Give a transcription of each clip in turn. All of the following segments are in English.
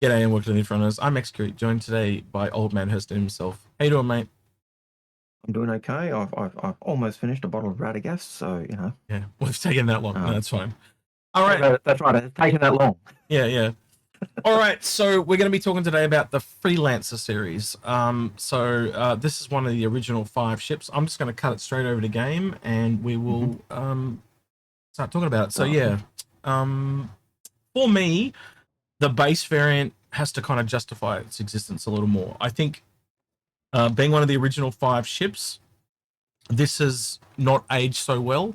G'day and welcome to the Inforunners. I'm Execute, joined today by Old Man Hurston himself. How you doing, mate? I'm doing okay. I've almost finished a bottle of Radagast, so you know. Yeah, we've taken that long. No, that's fine. All right. That's right. It's taken that long. Yeah. All right. So we're going to be talking today about the Freelancer series. This is one of the original 5 ships. I'm just going to cut it straight over to game, and we will start talking about it. So yeah, for me, the base variant has to kind of justify its existence a little more. I think being one of the original 5 ships, this has not aged so well.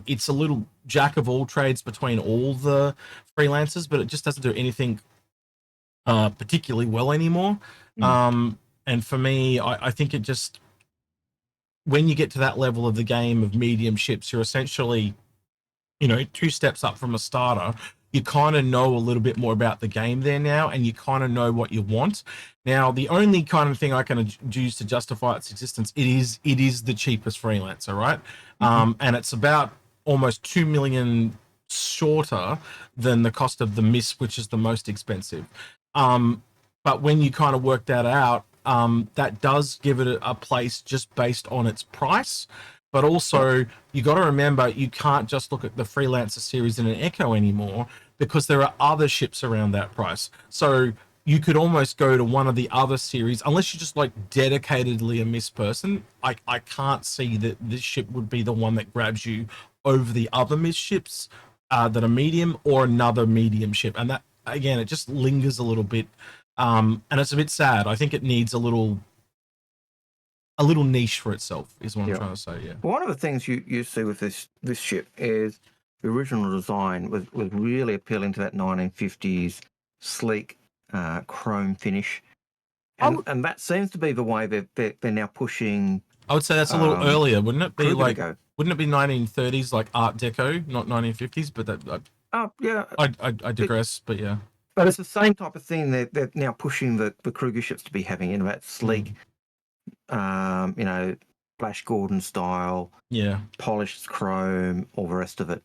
It's a little jack of all trades between all the freelancers, but it just doesn't do anything particularly well anymore. And for me, I think it just, when you get to that level of the game of medium ships, you're essentially, 2 steps up from a starter. You kind of know a little bit more about the game there now, and you kind of know what you want. Now, the only kind of thing I can use to justify its existence, it is the cheapest freelancer, right? And it's about almost 2 million shorter than the cost of the MIS, which is the most expensive. But when you kind of work that out, that does give it a place just based on its price. But also, you got to remember, you can't just look at the Freelancer series in an Echo anymore, because there are other ships around that price. So you could almost go to one of the other series, unless you're just like dedicatedly a MIS person. I can't see that this ship would be the one that grabs you over the other MIS ships that are medium, or another medium ship. And that, again, it just lingers a little bit. And it's a bit sad. I think it needs a little niche for itself, is what I'm trying to say. Yeah. One of the things you see with this ship is the original design was really appealing to that 1950s sleek chrome finish, and that seems to be the way they're now pushing. I would say that's a little earlier, wouldn't it be? Like, ago. Wouldn't it be 1930s, like Art Deco, not 1950s? But that, yeah, I digress. But yeah. But it's the same type of thing they're now pushing the Kruger ships to be having, that sleek, Flash Gordon style, polished chrome, all the rest of it.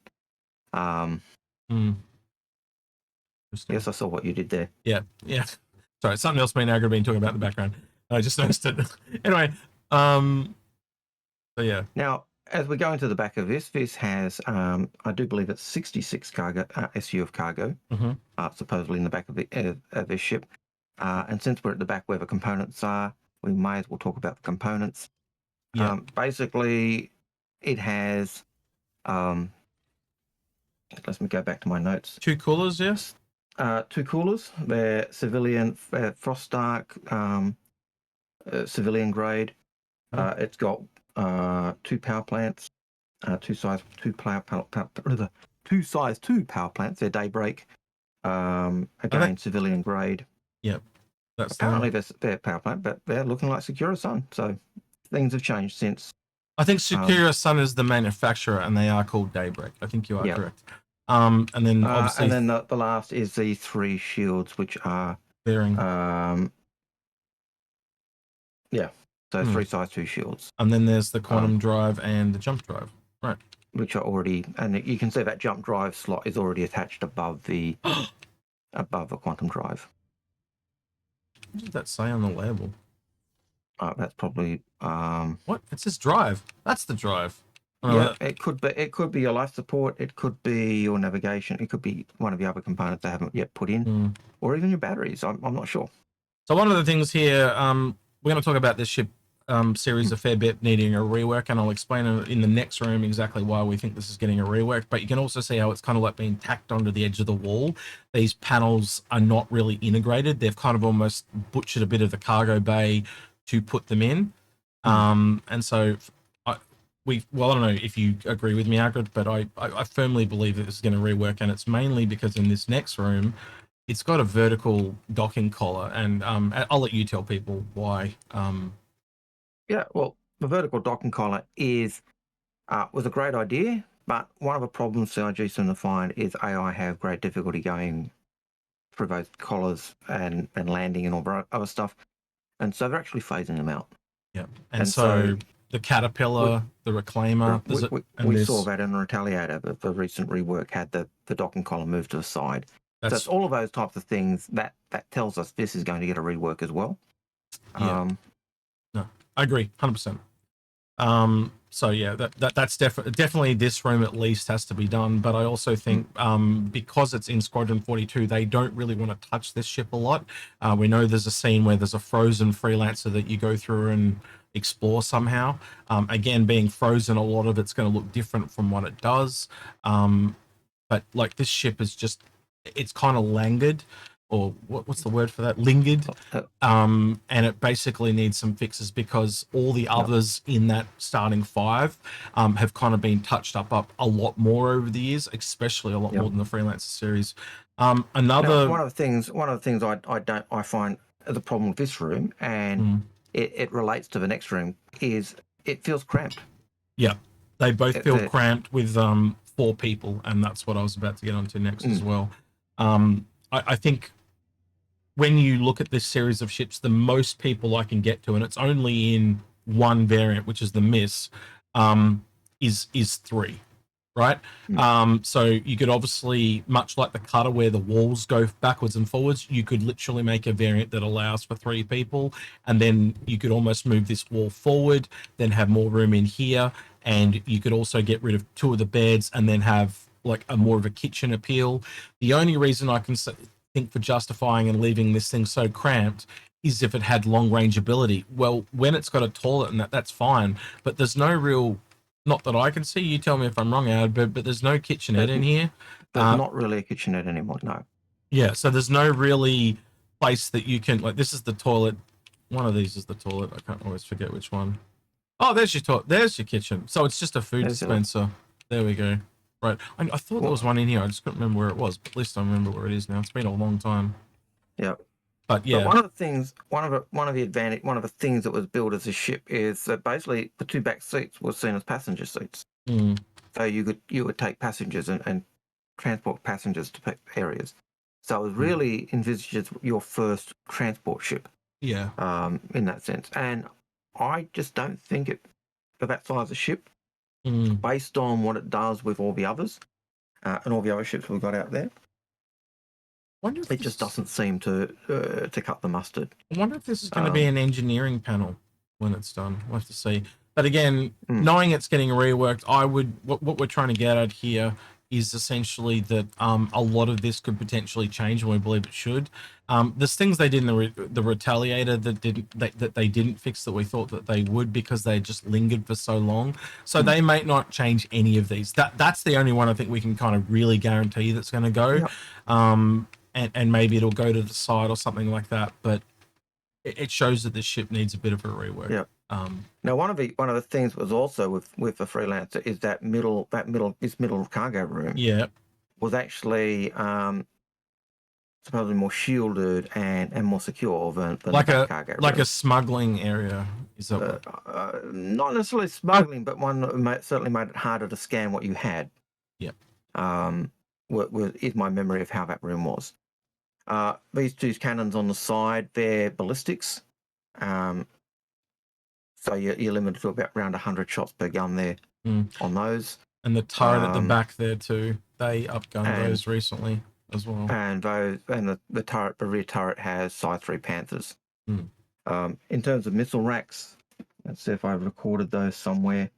Yes, I saw what you did there. Yeah. Sorry, something else me and Algared been talking about in the background. I just noticed it. Anyway, so yeah. Now, as we go into the back of this has, I do believe it's 66 cargo, SU of cargo, supposedly in the back of this ship. And since we're at the back where the components are, we may as well talk about the components. Basically, it has, let me go back to my notes. 2 coolers, yes? 2 coolers. They're civilian, frost dark, civilian grade. It's got 2 power plants, 2 size 2 power plants. They're Daybreak. Again, civilian grade. Yep. That's apparently they're power plant, but they're looking like Secura Sun. So things have changed since. I think Secura Sun is the manufacturer, and they are called Daybreak. I think you are correct. And then obviously, and then the last is the 3 shields, which are bearing. So 3 size 2 shields. And then there's the quantum drive and the jump drive, right? Which are already, and you can see that jump drive slot is already attached above the quantum drive. What does that say on the label? That's probably what? It says drive. That's the drive. It could be your life support. It could be your navigation. It could be one of the other components they haven't yet put in, or even your batteries. I'm not sure. So one of the things here, we're going to talk about this ship series a fair bit needing a rework, and I'll explain in the next room exactly why we think this is getting a rework. But you can also see how it's kind of like being tacked onto the edge of the wall. These panels are not really integrated. They've kind of almost butchered a bit of the cargo bay to put them in. And so I don't know if you agree with me, Algared, but I firmly believe that this is going to rework, and it's mainly because in this next room, it's got a vertical docking collar, and I'll let you tell people why. Well, the vertical docking collar was a great idea, but one of the problems CIG seem to find is AI have great difficulty going through those collars and landing and all that other stuff, and so they're actually phasing them out. Yeah, and so the Caterpillar, the Reclaimer, we saw that in the Retaliator. The recent rework had the docking collar moved to the side. So it's all of those types of things that tells us this is going to get a rework as well. Yeah. No, I agree, 100%. So yeah, that's definitely this room at least has to be done. But I also think because it's in Squadron 42, they don't really want to touch this ship a lot. We know there's a scene where there's a frozen freelancer that you go through and explore somehow. Again, being frozen, a lot of it's going to look different from what it does. But like this ship is just, it's kind of languid, or what's the word for that? Lingered. And it basically needs some fixes because all the others in that starting 5 have kind of been touched up a lot more over the years, especially a lot more than the Freelancer series. One of the things I find the problem with this room, and it relates to the next room, is it feels cramped. Yeah, they both feel cramped with 4 people, and that's what I was about to get onto next as well. I think when you look at this series of ships, the most people I can get to, and it's only in one variant, which is the MIS, is 3, right? So you could obviously, much like the cutter where the walls go backwards and forwards, you could literally make a variant that allows for 3 people, and then you could almost move this wall forward, then have more room in here, and you could also get rid of 2 of the beds and then have like a more of a kitchen appeal. The only reason I can think for justifying and leaving this thing so cramped is if it had long range ability. Well, when it's got a toilet and that's fine, but there's no real, not that I can see, you tell me if I'm wrong, Ad, but there's no kitchenette in here. There's not really a kitchenette anymore, no. Yeah, so there's no really place that you can, like, this is the toilet. One of these is the toilet. I can't always forget which one. Oh, there's your toilet. There's your kitchen. So it's just a food dispenser. There we go. Right. I thought there was one in here. I just couldn't remember where it was. But at least I remember where it is now. It's been a long time. Yeah. But yeah. But one of the things that was built as a ship is that basically the 2 back seats were seen as passenger seats. So you would take passengers and transport passengers to areas. So it was really envisaged as your first transport ship. Yeah. In that sense. And I just don't think it, for that size of ship, based on what it does with all the others and all the other ships we've got out there, it just doesn't seem to cut the mustard. I wonder if this is going to be an engineering panel when it's done. We'll have to see. But again, knowing it's getting reworked, what we're trying to get at here is essentially that a lot of this could potentially change, and we believe it should. There's things they did in the Retaliator that they didn't fix that we thought that they would, because they just lingered for so long. So they may not change any of these. That's the only one I think we can kind of really guarantee that's going to go. And maybe it'll go to the side or something like that. But it shows that this ship needs a bit of a rework. Yeah. Now, one of the things was also with the Freelancer is this middle cargo room. Yeah. Was actually supposedly more shielded and more secure than like the cargo room. Like a smuggling area. Is that not necessarily smuggling, but one that certainly made it harder to scan what you had. Yeah. Is my memory of how that room was. These 2 cannons on the side, they're ballistics. So you're limited to about around 100 shots per gun there on those. And the turret at the back there too. They upgunned those recently as well. And the rear turret has size 3 Panthers. In terms of missile racks, let's see if I've recorded those somewhere.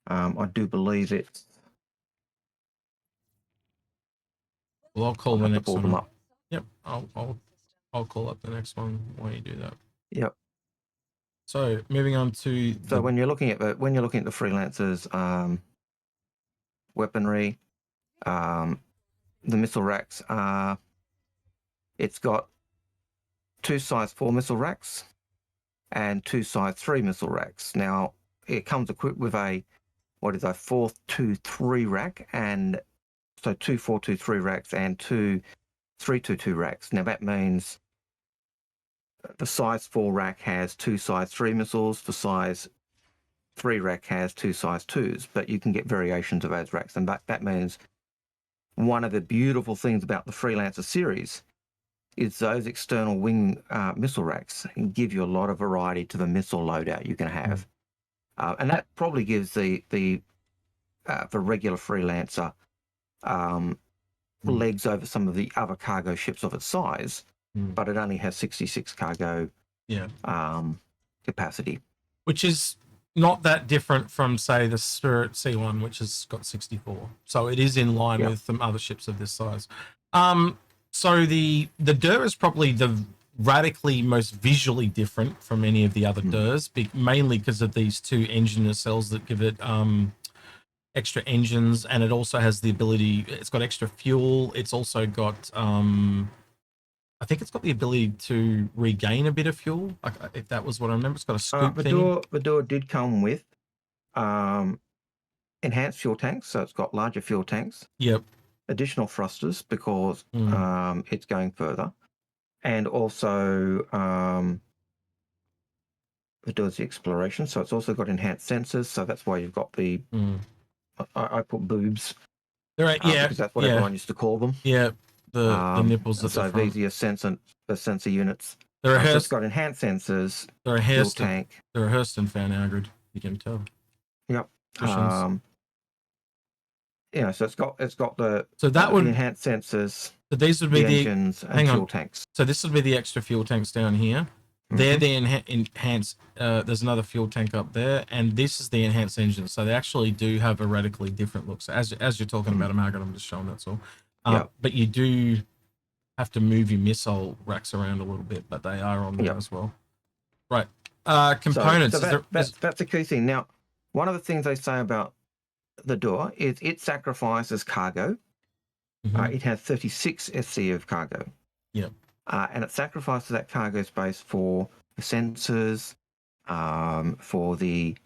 I do believe it's. Well, I'll call the next one up. Yep, I'll call up the next one while you do that. Yep. So moving on to when you're looking at the Freelancers weaponry, the missile racks it's got 2 size 4 missile racks and 2 size 3 missile racks. Now it comes equipped with a 4-2-3 rack, and so 2 4-2-3 racks and 2 3-2-2 racks. Now that means the size 4 rack has 2 size 3 missiles. The size 3 rack has 2 size 2s, but you can get variations of those racks. And that means one of the beautiful things about the Freelancer series is those external wing missile racks give you a lot of variety to the missile loadout you can have. And that probably gives the regular Freelancer legs over some of the other cargo ships of its size, but it only has 66 cargo capacity. Which is not that different from, say, the Spirit C1, which has got 64. So it is in line with some other ships of this size. So the DUR is probably the radically most visually different from any of the other DURs, mainly because of these two engine nacelles that give it extra engines, and it also has the ability, it's got extra fuel. It's also got I think it's got the ability to regain a bit of fuel, if that was what I remember. It's got a scoop thing. The DUR did come with enhanced fuel tanks, so it's got larger fuel tanks. Yep. Additional thrusters because it's going further, and also it does the exploration, so it's also got enhanced sensors. So that's why you've got the I put boobs. Right, because that's what everyone used to call them. Yeah. The nipples at the front. So these are the sensor units. They're it's got enhanced sensors. They're a fuel tank. They're a Hurston fan, Algared. You can tell. Yep. So it's got the enhanced sensors. So these would be the engines and fuel tanks. So this would be the extra fuel tanks down here. They're the enhanced. There's another fuel tank up there, and this is the enhanced engine. So they actually do have a radically different look. So as you're talking about them, Algared, I'm just showing that's all. But you do have to move your missile racks around a little bit, but they are on there as well. Right. Components. So that's a key thing. Now, one of the things they say about the DUR is it sacrifices cargo. It has 36 SC of cargo. Yeah. And it sacrifices that cargo space for the sensors, for the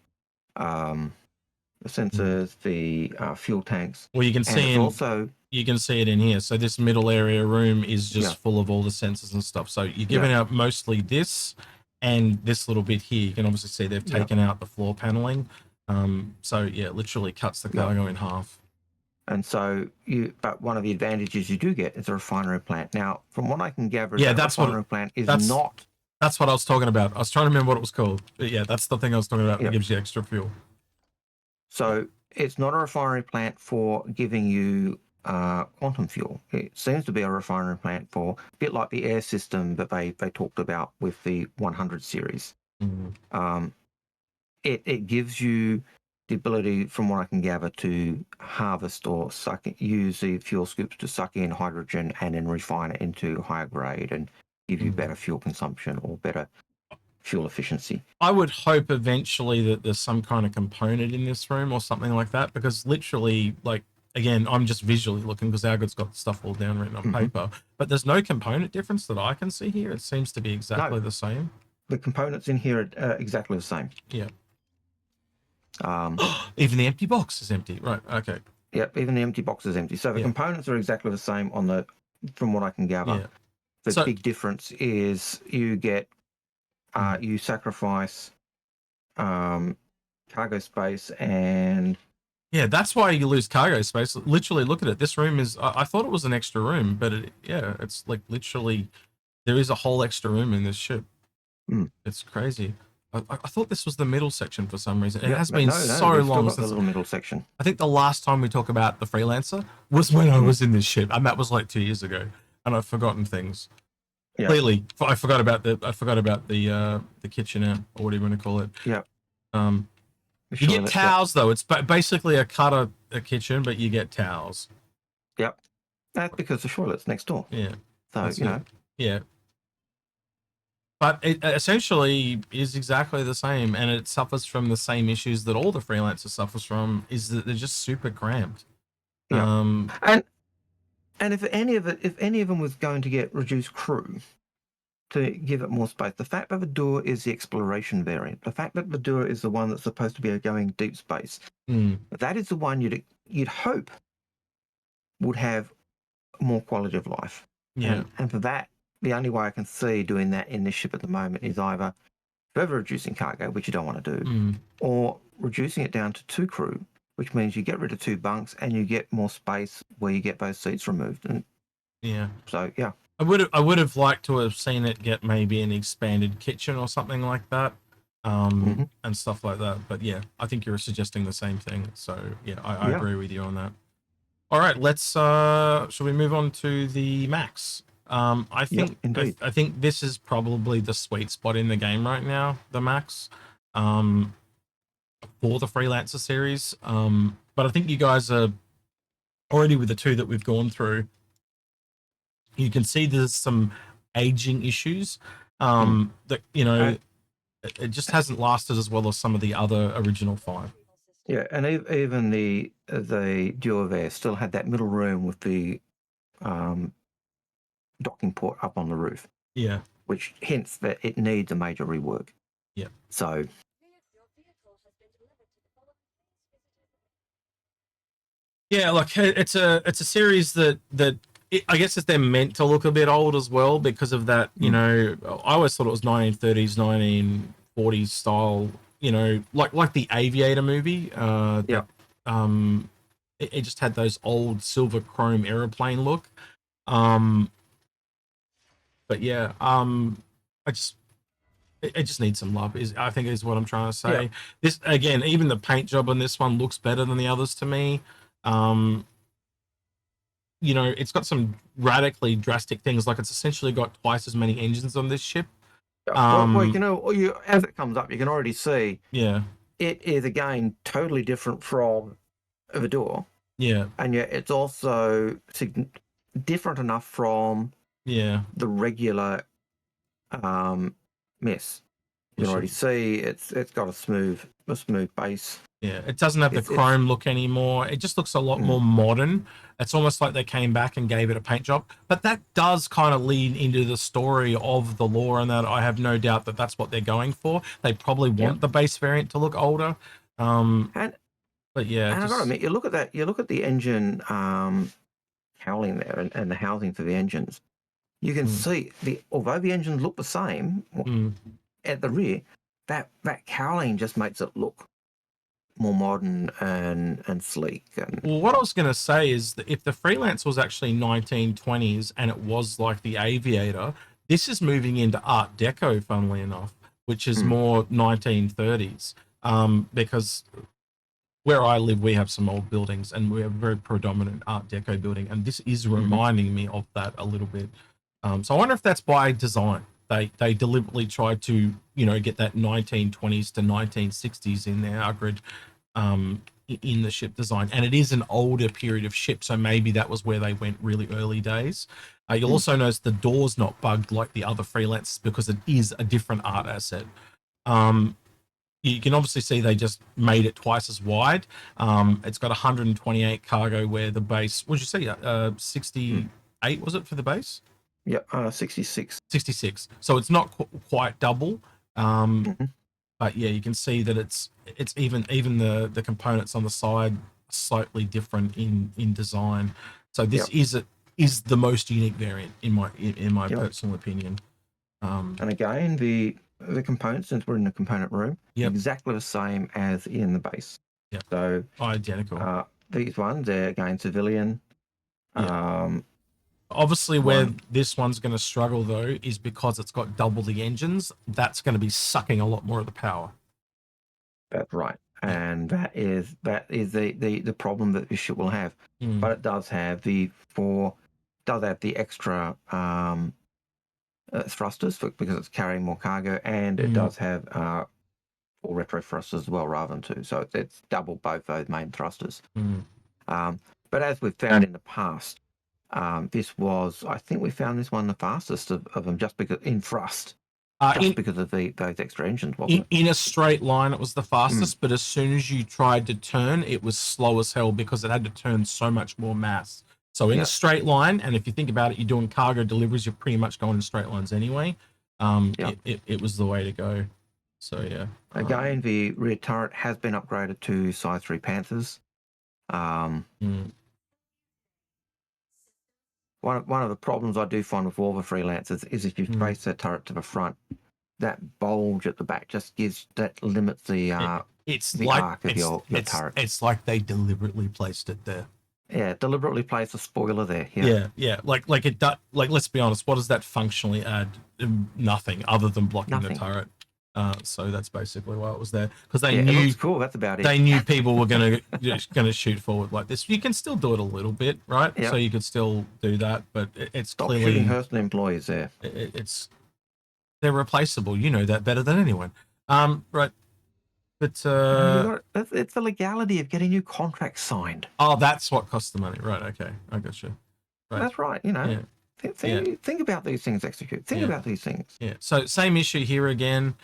fuel tanks. Well, you can see you can see it in here. So this middle area room is just full of all the sensors and stuff. So you're giving out mostly this and this little bit here. You can obviously see they've taken out the floor paneling. So yeah, it literally cuts the cargo in half. And so but one of the advantages you do get is a refinery plant. Now, from what I can gather, plant is not. That's what I was talking about. I was trying to remember what it was called. But yeah, that's the thing I was talking about. It gives you extra fuel. So it's not a refinery plant for giving you quantum fuel. It seems to be a refinery plant for a bit like the air system that they talked about with the 100 series. It gives you the ability, from what I can gather, to harvest or use the fuel scoops to suck in hydrogen and then refine it into higher grade and give you better fuel consumption or better fuel efficiency. I would hope eventually that there's some kind of component in this room or something like that, because literally, like, again, I'm just visually looking because Algared's got stuff all down written on paper, but there's no component difference that I can see here. It seems to be exactly the same. The components in here are exactly the same. Yeah. Even the empty box is empty, right? Okay. Yep, even the empty box is empty. So the components are exactly the same from what I can gather. The big difference is you get you sacrifice cargo space and that's why you lose cargo space. Literally, look at it. This room is. I thought it was an extra room, but it's like literally there is a whole extra room in this ship. It's crazy. I thought this was the middle section for some reason. It has been so long since the little middle section. I think the last time we talk about the Freelancer was when I was in this ship, and that was like 2 years ago, and I've forgotten things. Completely. I forgot about the kitchenette, or what do you want to call it? Yeah. You get towels though. It's basically a kitchen, but you get towels. Yep. That's because the toilet's next door. Yeah. So Yeah. But it essentially is exactly the same, and it suffers from the same issues that all the Freelancers suffers from, is that they're just super cramped. Yeah. And if any of them was going to get reduced crew to give it more space, the fact that the DUR is the exploration variant, the fact that the DUR is the one that's supposed to be going deep space, that is the one you'd hope would have more quality of life. Yeah. And for that, the only way I can see doing that in this ship at the moment is either further reducing cargo, which you don't want to do, or reducing it down to 2 crew, which means you get rid of 2 bunks and you get more space where you get those seats removed. And so I would have liked to have seen it get maybe an expanded kitchen or something like that, and stuff like that. But yeah, I think you were suggesting the same thing. So yeah, I agree with you on that. All right, let's shall we move on to the Max? I think indeed. I think this is probably the sweet spot in the game right now, the Max, for the Freelancer series. But I think you guys are already, with the two that we've gone through, you can see there's some aging issues. That, you know, it just hasn't lasted as well as some of the other original 5. Yeah, and even the DUR there still had that middle room with the docking port up on the roof. Yeah. Which hints that it needs a major rework. Yeah. So. Yeah, like it's a series that I guess they're meant to look a bit old as well because of that. You know, I always thought it was 1930s, 1940s style. You know, like the Aviator movie. Yeah. It just had those old silver chrome aeroplane look. But yeah, it just needs some love. I think is what I'm trying to say. Yeah. This again, even the paint job on this one looks better than the others to me. You know, it's got some radically drastic things. Like it's essentially got twice as many engines on this ship. Well, you know, as it comes up, you can already see. Yeah. It is again totally different from the DUR. Yeah. And yet it's also different enough from the regular MIS. You can already see it's got a smooth base. Yeah, it doesn't have the chrome look anymore. It just looks a lot more modern. It's almost like they came back and gave it a paint job. But that does kind of lead into the story of the lore, and that I have no doubt that that's what they're going for. They probably want the base variant to look older. But yeah, and I gotta admit, you look at the engine cowling there and the housing for the engines. You can see although the engines look the same at the rear, that cowling just makes it look more modern and sleek. Well, what I was going to say is that if the Freelance was actually 1920s and it was like the Aviator, this is moving into Art Deco, funnily enough, which is more 1930s. Because where I live, we have some old buildings and we have a very predominant Art Deco building, and this is reminding me of that a little bit. So I wonder if that's by design. They deliberately tried to, you know, get that 1920s to 1960s in there, Algared, in the ship design. And it is an older period of ship, so maybe that was where they went really early days. You'll also notice the door's not bugged like the other Freelancers because it is a different art asset. You can obviously see they just made it twice as wide. It's got 128 cargo, where the base, what'd you say, 68 was it for the base? Yeah, 66. 66. So it's not quite double. But yeah, you can see that it's even the components on the side are slightly different in design. So this is the most unique variant in my personal opinion. And again, the components, since we're in the component room, exactly the same as in the base. Yeah. So identical. These ones, they're again civilian. Obviously, where this one's going to struggle, though, is because it's got double the engines. That's going to be sucking a lot more of the power. That's right. And that is the problem that this ship will have. But it does have the extra thrusters because it's carrying more cargo, and it does have 4 retro thrusters as well rather than 2. So it's double both those main thrusters. But as we've found in the past, this was, I think we found this one the fastest of them, just because in thrust. Because of those extra engines, wasn't it? In a straight line, it was the fastest, but as soon as you tried to turn, it was slow as hell because it had to turn so much more mass. So in a straight line, and if you think about it, you're doing cargo deliveries, you're pretty much going in straight lines anyway. It was the way to go. So yeah. Again, the rear turret has been upgraded to size 3 Panthers. One of the problems I do find with all the Freelancers is if you face that turret to the front, that bulge at the back just limits the arc of your turret. It's like they deliberately placed it there. Yeah, deliberately placed a spoiler there. Yeah. Like it does. Like, let's be honest. What does that functionally add? Nothing other than blocking the turret. So that's basically why it was there, because they It knew looks cool. That's about it. they knew people were gonna shoot forward like this. You can still do it a little bit, right? Yep. So you could still do that, but it's Stop clearly shooting Hurston employees there. They're replaceable. You know that better than anyone. Right. But it's the legality of getting new contracts signed. oh, that's what costs the money, right? Okay, I got you. Right. That's right. You know, Yeah. think about these things. Execute. Think about these things. Yeah. So same issue here again.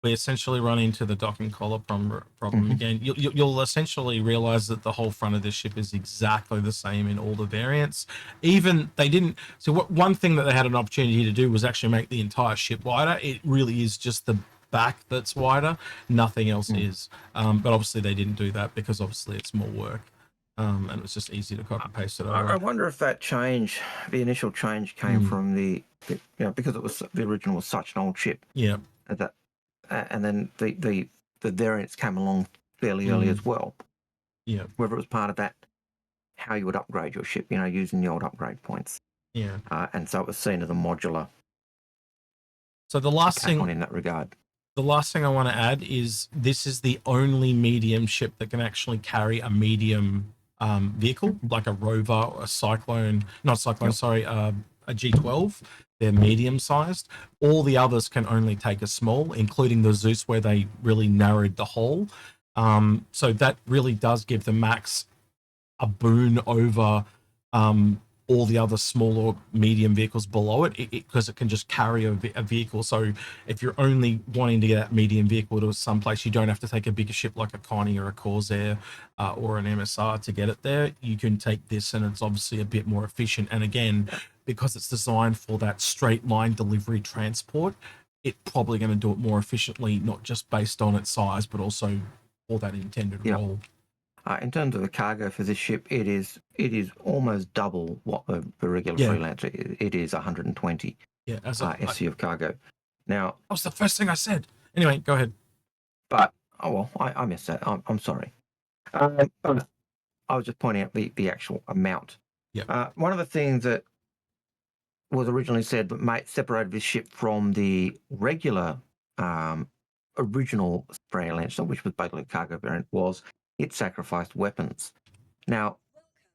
We essentially run into the docking collar problem again. You'll essentially realize that the whole front of this ship is exactly the same in all the variants. Even they didn't. So one thing that they had an opportunity to do was actually make the entire ship wider. It really is just the back that's wider. Nothing else is. But obviously they didn't do that because obviously it's more work. And it was just easy to copy and paste it over. I wonder if that change, the initial change, came from the because it was the original was such an old ship. Yeah. That, and then the variants came along fairly early as well. Yeah. Whether it was part of that, how you would upgrade your ship, using the old upgrade points. Yeah. And so it was seen as a modular. So the last thing in that regard. The last thing I want to add is this is the only medium ship that can actually carry a medium vehicle, like a rover, a cyclone, not cyclone, sorry, a G12. They're medium sized. All the others can only take a small, including the Zeus, where they really narrowed the hole. So that really does give the Max a boon over all the other small or medium vehicles below it, because it can just carry a vehicle. So if you're only wanting to get that medium vehicle to someplace, you don't have to take a bigger ship like a Connie or a Corsair or an MSR to get it there. You can take this, and it's obviously a bit more efficient. And again, because it's designed for that straight line delivery transport, it's probably going to do it more efficiently, not just based on its size, but also for that intended role. In terms of the cargo for this ship, it is almost double what the regular Freelancer is. It is 120 SC of cargo. Now, that was the first thing I said. Anyway, go ahead. But I missed that. I'm sorry. I was just pointing out the actual amount. Yeah. One of the things that was originally said that separated this ship from the regular original Freelancer, which was basically a cargo variant, was it sacrificed weapons. Now,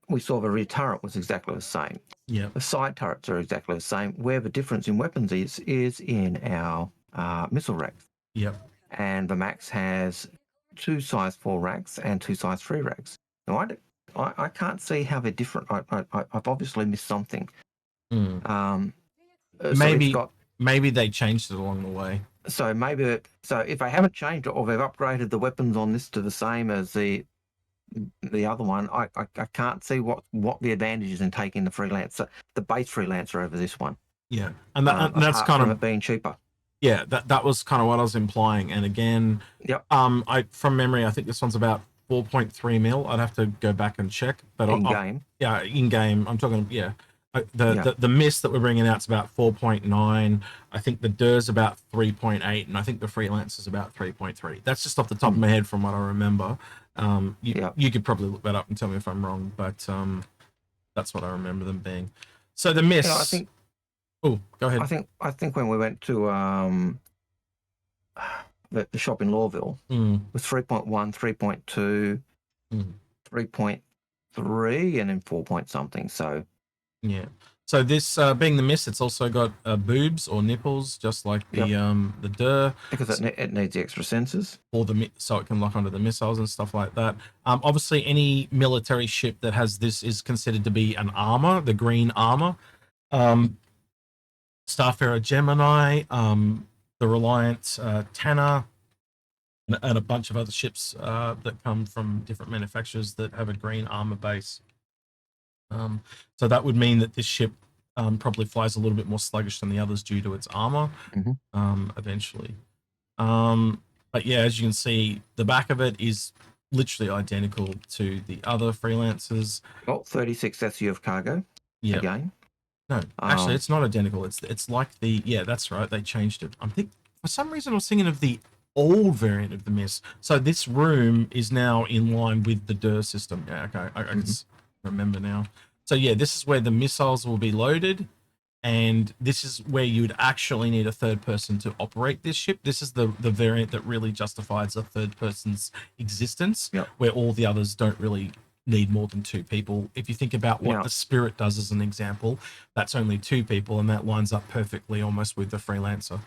we saw the rear turret was exactly the same. Yeah. The side turrets are exactly the same. Where the difference in weapons is in our missile racks. Yep. And the Max has 2 size 4 racks and 2 size 3 racks. Now, I can't see how they're different. I've obviously missed something. Maybe they changed it along the way. So if they haven't changed it or they've upgraded the weapons on this to the same as the other one, I can't see what the advantage is in taking the base Freelancer over this one. Yeah, and that's kind of it being cheaper. Yeah, that was kind of what I was implying. And again, from memory, I think this one's about 4.3 mil. I'd have to go back and check. But in game, in game, I'm talking. The MIS that we're bringing out is about 4.9. I think the DUR's about 3.8, and I think the Freelancer's about 3.3. That's just off the top of my head from what I remember. You could probably look that up and tell me if I'm wrong, but that's what I remember them being. So the MIS. I think. Oh, go ahead. I think when we went to the shop in Lawville, was 3.1, 3.2, 3.3, and then 4 point something. So. Yeah. So this being the MIS, it's also got boobs or nipples, just like the DUR. Because it needs the extra sensors. So it can lock onto the missiles and stuff like that. Obviously, any military ship that has this is considered to be an armor, the green armor. Starfarer Gemini, the Reliant Tanner, and a bunch of other ships that come from different manufacturers that have a green armor base. So that would mean that this ship probably flies a little bit more sluggish than the others due to its armor eventually. But yeah, as you can see, the back of it is literally identical to the other Freelancers. Well, 36 SU of cargo. Yeah. Again. No, actually, it's not identical. It's like that's right. They changed it. For some reason I was thinking of the old variant of the MIS. So this room is now in line with the DUR system. Yeah, okay. I can remember now. So yeah, this is where the missiles will be loaded. and this is where you would actually need a third person to operate this ship. This is the variant that really justifies a third person's existence, Yep. where all the others don't really need more than 2 people. If you think about what Yeah. the Spirit does as an example, that's only 2 people, and that lines up perfectly almost with the Freelancer.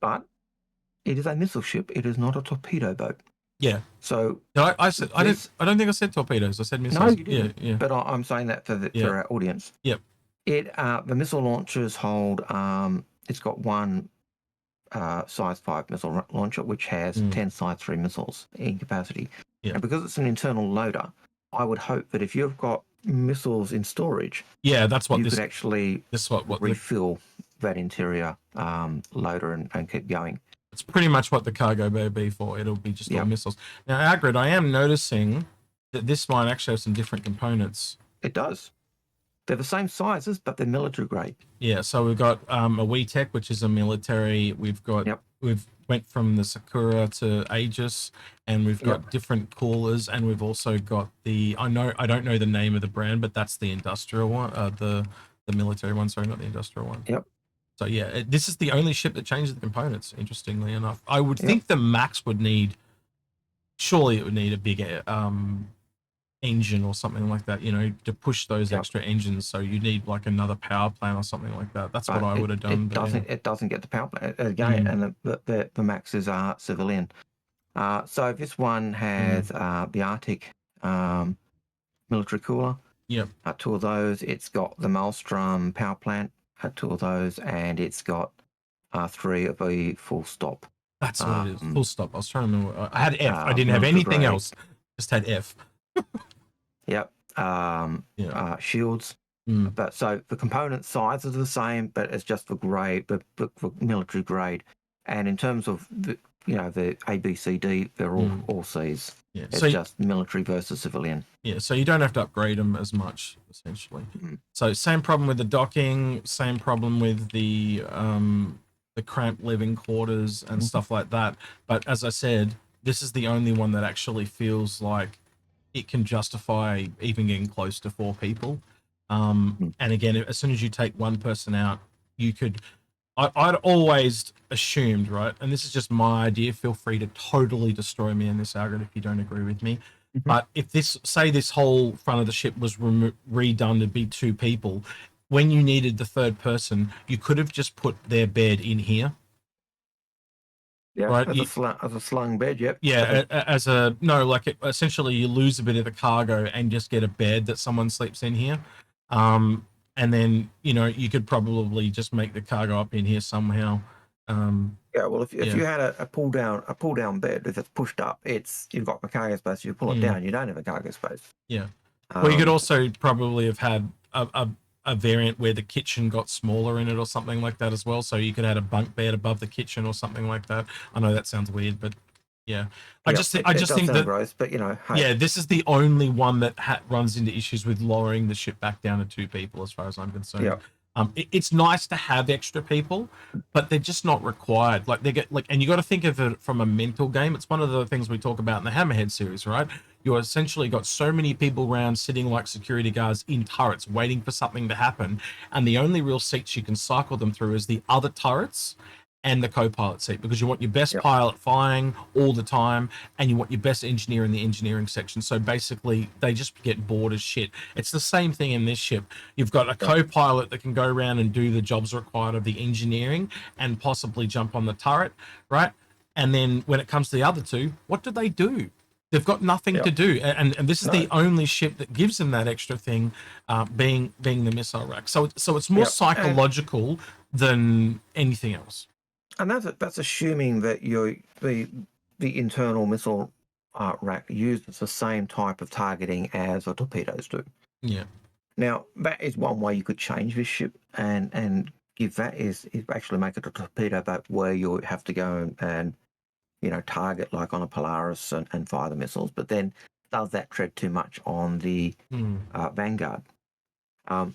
But it is a missile ship. It is not a torpedo boat. Yeah. So No, I said I don't think I said torpedoes. I said missiles. No, you didn't. Yeah. But I'm saying that for our audience. Yep. The missile launchers hold. It's got one size 5 missile launcher, which has 10 size 3 missiles in capacity. Yeah. And because it's an internal loader, I would hope that if you've got missiles in storage, that's what you this could actually what refill that interior loader and keep going. It's pretty much what the cargo bay will be for. It'll be just all missiles. Now, Algared, I am noticing that this might actually have some different components. It does. They're the same sizes, but they're military grade. Yeah, so we've got a WeTech, which is a military. We've got we've went from the Sakura to Aegis, and we've got different coolers, and we've also got the I don't know the name of the brand, but that's the industrial one, the military one. Sorry, not the industrial one. Yep. So yeah, this is the only ship that changes the components. Interestingly enough, I would think the Max would need. Surely it would need a bigger engine or something like that, to push those extra engines. So you need like another power plant or something like that. That's what I would have done. It doesn't get the power plant again, and the Maxes are civilian. So this one has the Arctic military cooler. Yep. 2 of those. It's got the Maelstrom power plant. 2 of those, and it's got 3 of the full stop. That's what it is. Full stop. I was trying to remember. I had F. I didn't have anything grade. Else. Just had F. Yep. Shields. But so the component sizes are the same, but it's just for grade, but for military grade. And in terms of the A, B, C, D, they're all C's. Yeah. It's just military versus civilian. Yeah. So you don't have to upgrade them as much, essentially. So same problem with the docking, same problem with the cramped living quarters and stuff like that. But as I said, this is the only one that actually feels like it can justify even getting close to 4 people. And again, as soon as you take one person out, you could. I'd always assumed, right? And this is just my idea. Feel free to totally destroy me in this, Algared, if you don't agree with me. But if this whole front of the ship was redone to be 2 people, when you needed the third person, you could have just put their bed in here. Yeah, right? As a slung bed, yep. Yeah, essentially you lose a bit of the cargo and just get a bed that someone sleeps in here. And then, you could probably just make the cargo up in here somehow. Well, if you had a pull down bed, if it's pushed up, you've got the cargo space. You pull it down, you don't have a cargo space. Yeah. Well, you could also probably have had a variant where the kitchen got smaller in it or something like that as well. So you could add a bunk bed above the kitchen or something like that. I know that sounds weird, but yeah. I just think that gross, but hey. This is the only one that runs into issues with lowering the ship back down to 2 people, as far as I'm concerned. Yeah. It's nice to have extra people, but they're just not required. And you got to think of it from a mental game. It's one of the things we talk about in the Hammerhead series, right? You essentially got so many people around sitting like security guards in turrets waiting for something to happen, and the only real seats you can cycle them through is the other turrets and the co-pilot seat, because you want your best pilot flying all the time, and you want your best engineer in the engineering section. So basically, they just get bored as shit. It's the same thing in this ship. You've got a co-pilot that can go around and do the jobs required of the engineering and possibly jump on the turret, right? And then when it comes to the other 2, what do? They've got nothing to do, and this is the only ship that gives them that extra thing, being the missile rack. So it's more psychological than anything else. And that's assuming that the internal missile rack uses the same type of targeting as the torpedoes do. Yeah. Now that is one way you could change this ship and give that is actually make it a torpedo boat where you have to go and target like on a Polaris and fire the missiles. But then does that tread too much on the Vanguard? I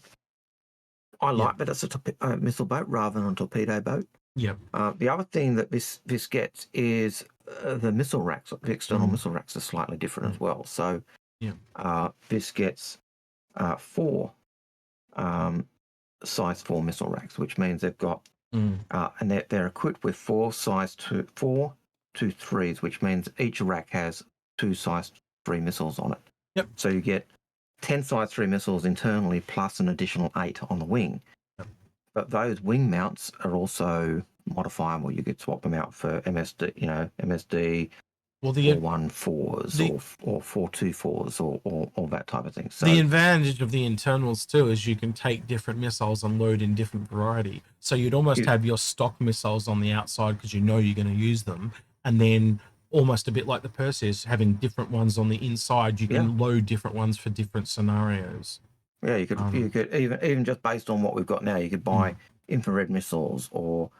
like that it's a missile boat rather than a torpedo boat. Yeah. The other thing that this gets is the missile racks. The external missile racks are slightly different as well. So this gets 4 size 4 missile racks, which means they've got Mm. and they're equipped with 4 to 3s, which means each rack has 2 size 3 missiles on it. Yep. So you get 10 size 3 missiles internally plus an additional 8 on the wing. Yep. But those wing mounts are also modifiable. You could swap them out for MSD, MSD, Well, 414s or 424s or that type of thing. So the advantage of the internals too is you can take different missiles and load in different variety. So you'd almost have your stock missiles on the outside because you know you're going to use them, and then almost a bit like the Perseus, having different ones on the inside. You can load different ones for different scenarios. Yeah, you could even just based on what we've got now, you could buy infrared missiles or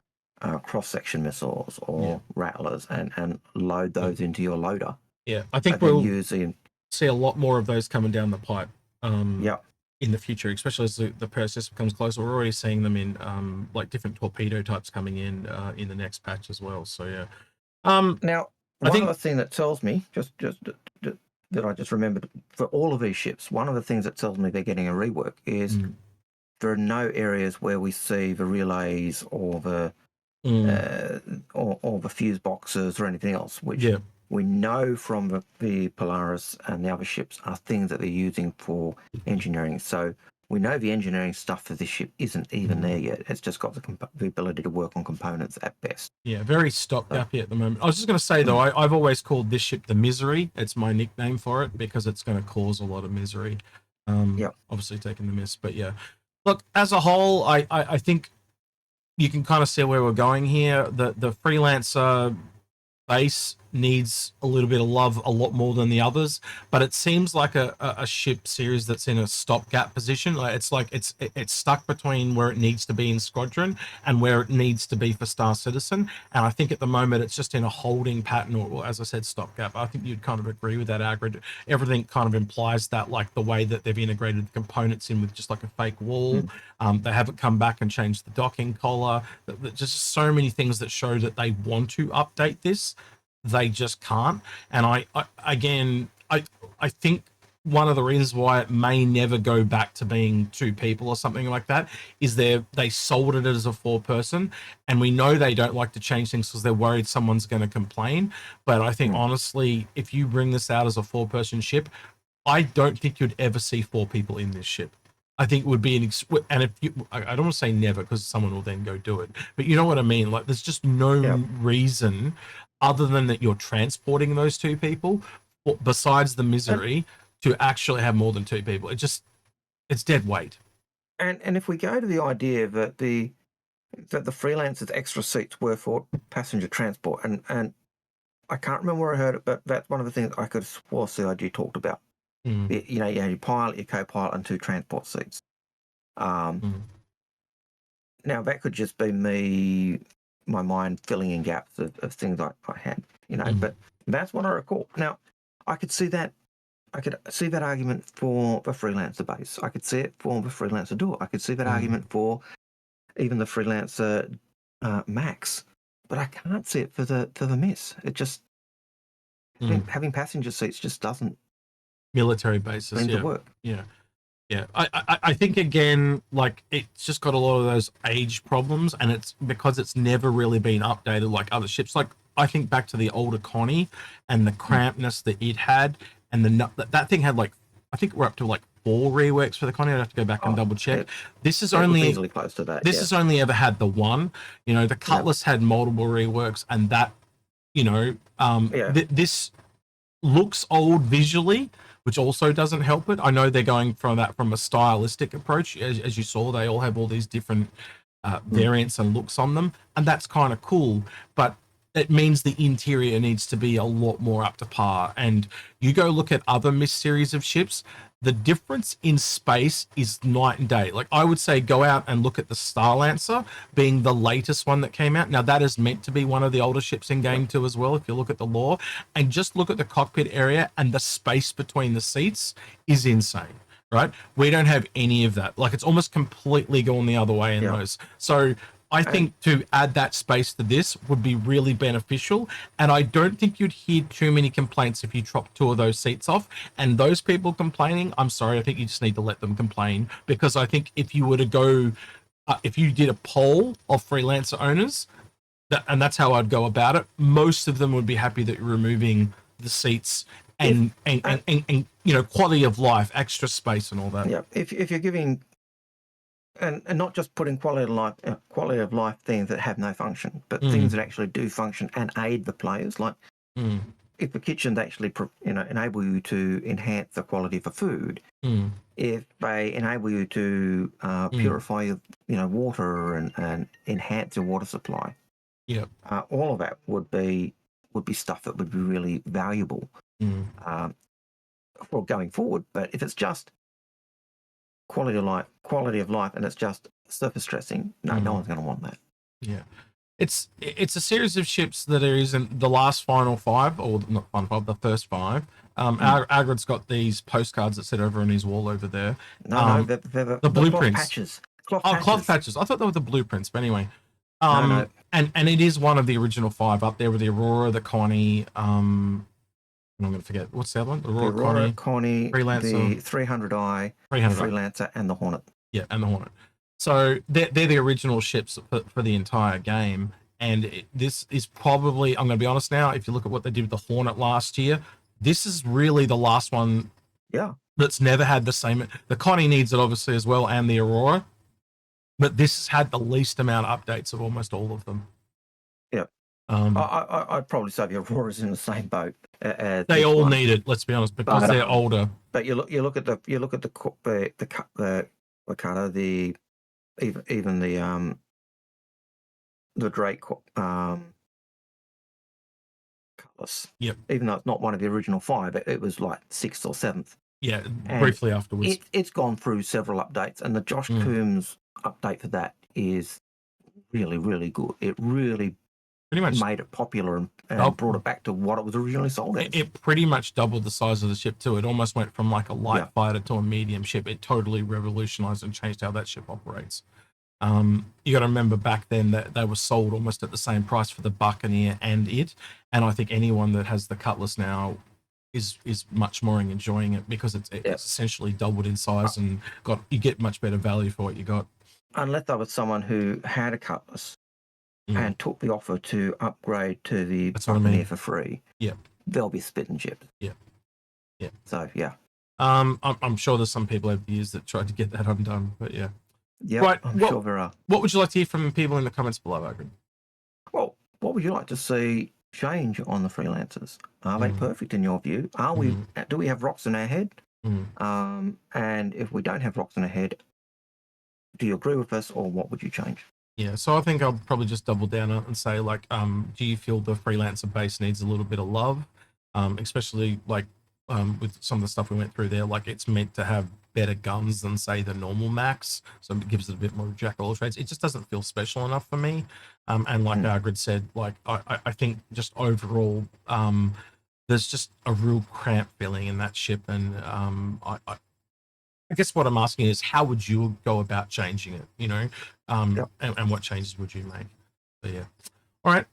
cross-section missiles or rattlers and load those into your loader. Yeah, I think we'll see a lot more of those coming down the pipe in the future, especially as the Perseus becomes closer. We're already seeing them in like different torpedo types coming in the next patch as well. So yeah. Now, one other thing that tells me, just that I just remembered, for all of these ships, one of the things that tells me they're getting a rework is there are no areas where we see the relays or the or the fuse boxes or anything else, which we know from the Polaris and the other ships are things that they're using for engineering. So we know the engineering stuff for this ship isn't even there yet. It's just got the ability to work on components at best. Yeah, very stocked up here at the moment. I was just going to say, though, I've always called this ship the Misery. It's my nickname for it because it's going to cause a lot of misery. Obviously taking the miss. But yeah, look, as a whole, I think you can kind of see where we're going here. The Freelancer base needs a little bit of love, a lot more than the others, but it seems like a ship series that's in a stopgap position. It's stuck between where it needs to be in Squadron and where it needs to be for Star Citizen, and I think at the moment it's just in a holding pattern, or as I said, stopgap. I think you'd kind of agree with that, Algared. Everything kind of implies that, like the way that they've integrated the components in with just like a fake wall. They haven't come back and changed the docking collar. Just so many things that show that they want to update this. They just can't. And I think one of the reasons why it may never go back to being 2 people or something like that is they sold it as a 4-person, and we know they don't like to change things because they're worried someone's going to complain. But I think honestly, if you bring this out as a 4-person ship, I don't think you'd ever see 4 people in this ship. I think it would be and if you, I don't want to say never because someone will then go do it, but you know what I mean? Like there's just no reason other than that you're transporting those 2 people, besides the misery, to actually have more than 2 people. It's dead weight. And if we go to the idea that the Freelancer's extra seats were for passenger transport, and I can't remember where I heard it, but that's one of the things I could swore CIG talked about. You had your pilot, your co-pilot, and 2 transport seats. Now that could just be my mind filling in gaps of things I had, but that's what I recall. Now, I could see that argument for the Freelancer base. I could see it for the Freelancer DUR. I could see that argument for even the Freelancer MAX, but I can't see it for the MIS. It just having passenger seats just doesn't military bases seem to work. Yeah, I think again, like it's just got a lot of those age problems, and it's because it's never really been updated like other ships. Like I think back to the older Connie and the crampness that it had, and that thing had like, I think we're up to like 4 reworks for the Connie. I'd have to go back and double check. This is only easily close to that. This has only ever had the 1. The Cutlass had multiple reworks, and that this looks old visually, which also doesn't help it. I know they're going from a stylistic approach. As you saw, they all have all these different variants and looks on them, and that's kind of cool, but it means the interior needs to be a lot more up to par. And you go look at other MIS series of ships, the difference in space is night and day. Like I would say go out and look at the Starlancer being the latest one that came out. Now that is meant to be one of the older ships in game 2 as well, if you look at the lore, and just look at the cockpit area, and the space between the seats is insane, right? We don't have any of that. Like it's almost completely gone the other way in those. So I think to add that space to this would be really beneficial, and I don't think you'd hear too many complaints if you drop 2 of those seats off. And those people complaining, I'm sorry, I think you just need to let them complain, because I think if you were to go, if you did a poll of freelancer owners, and that's how I'd go about it, most of them would be happy that you're removing the seats and you know, quality of life, extra space, and all that. Yeah, if you're giving and not just putting quality of life things that have no function, but things that actually do function and aid the players. Like if the kitchens actually, enable you to enhance the quality of the food, if they enable you to purify your, water and enhance your water supply, all of that would be stuff that would be really valuable for going forward. But if it's just quality of life, and it's just surface dressing, no one's going to want that. Yeah, it's a series of ships that are in the last final 5, or not final 5, the first 5. Algared's got these postcards that sit over on his wall over there. No, they're the blueprints. Cloth patches. I thought they were the blueprints, but anyway. No. And it is one of the original 5 up there with the Aurora, the Connie, I'm going to forget. What's the other one? The Aurora, Connie, Freelancer, the 300i, Freelancer, and the Hornet. Yeah, and the Hornet. So they're the original ships for the entire game. And this is probably, I'm going to be honest now, if you look at what they did with the Hornet last year, this is really the last one that's never had the same. The Connie needs it, obviously, as well, and the Aurora. But this has had the least amount of updates of almost all of them. Yeah. I'd probably say the Aurora's in the same boat. They all need it. Let's be honest, because they're older. But you look at the Wakata, even the Drake Cutlass. Yep. Even though it's not one of the original 5, it was like 6th or 7th. Yeah, briefly afterwards. It's gone through several updates, and the Josh Coombs update for that is really, really good. It really pretty much made it popular and brought it back to what it was originally sold as. It pretty much doubled the size of the ship too. It almost went from like a light fighter to a medium ship. It totally revolutionized and changed how that ship operates. You got to remember back then that they were sold almost at the same price for the Buccaneer and it. And I think anyone that has the Cutlass now is much more enjoying it, because it's essentially doubled in size and you get much better value for what you got. Unless there was someone who had a Cutlass and took the offer to upgrade to the Buccaneer for free, they'll be spitting chips. Yeah. So I'm sure there's some people over the years that tried to get that undone, but yeah, right. I'm sure there are. What would you like to hear from people in the comments below, Algared? Well, what would you like to see change on the freelancers? Are they perfect in your view? Are we? Do we have rocks in our head? And if we don't have rocks in our head, do you agree with us, or what would you change? Yeah, so I think I'll probably just double down on it and say, like, do you feel the freelancer base needs a little bit of love, especially like with some of the stuff we went through there? Like, it's meant to have better guns than, say, the normal Max, so it gives it a bit more jack of all trades. It just doesn't feel special enough for me. And like Algared said, like I think just overall, there's just a real cramped feeling in that ship, and I guess what I'm asking is, how would you go about changing it, and what changes would you make? So yeah. All right.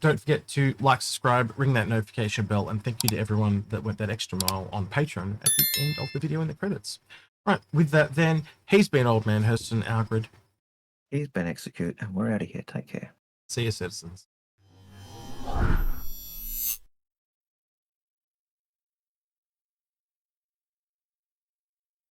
Don't forget to like, subscribe, ring that notification bell, and thank you to everyone that went that extra mile on Patreon at the end of the video in the credits. All right. With that then, he's been Old Man Hurston, Algared. He's been Execute, and we're out of here. Take care. See you, citizens.